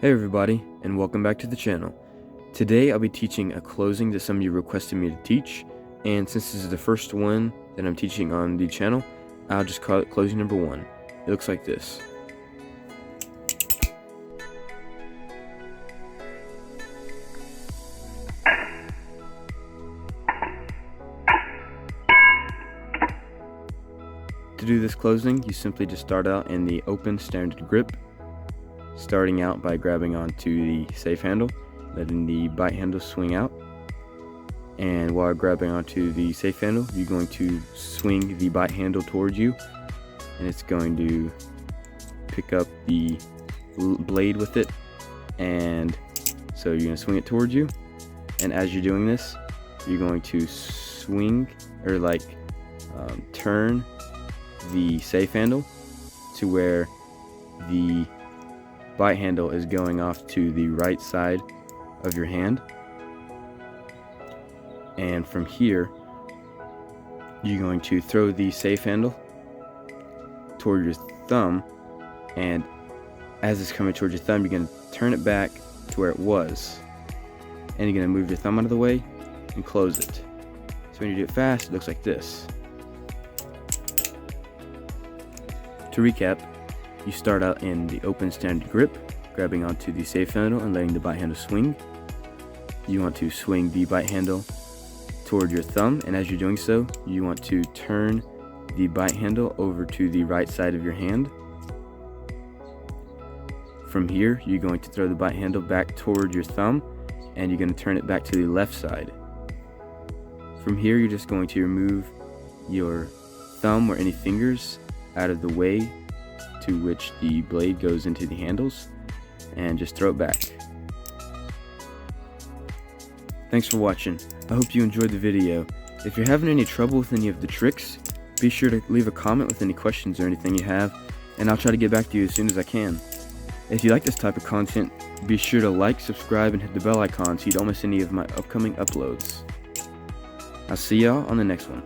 Hey everybody, and welcome back to the channel. Today I'll be teaching a closing that some of you requested me to teach, and since this is the first one that I'm teaching on the channel, I'll just call it closing number 1. It looks like this. To do this closing, you simply just start out in the open standard grip, starting out by grabbing onto the safe handle, letting the bite handle swing out, and while grabbing onto the safe handle, you're going to swing the bite handle towards you, and it's going to pick up the blade with it, and so you're going to swing it towards you, and as you're doing this, you're going to swing, or turn the safe handle to where the bite handle is going off to the right side of your hand, and from here you're going to throw the safe handle toward your thumb, and as it's coming towards your thumb you're going to turn it back to where it was, and you're going to move your thumb out of the way and close it. So when you do it fast, it looks like this. To recap, you start out in the open standard grip, grabbing onto the safe handle and letting the bite handle swing. You want to swing the bite handle toward your thumb, and as you're doing so, you want to turn the bite handle over to the right side of your hand. From here, you're going to throw the bite handle back toward your thumb, and you're going to turn it back to the left side. From here, you're just going to remove your thumb or any fingers out of the way to which the blade goes into the handles, and just throw it back. Thanks for watching. I hope you enjoyed the video. If you're having any trouble with any of the tricks, be sure to leave a comment with any questions or anything you have, and I'll try to get back to you as soon as I can. If you like this type of content, be sure to like, subscribe, and hit the bell icon so you don't miss any of my upcoming uploads. I'll see y'all on the next one.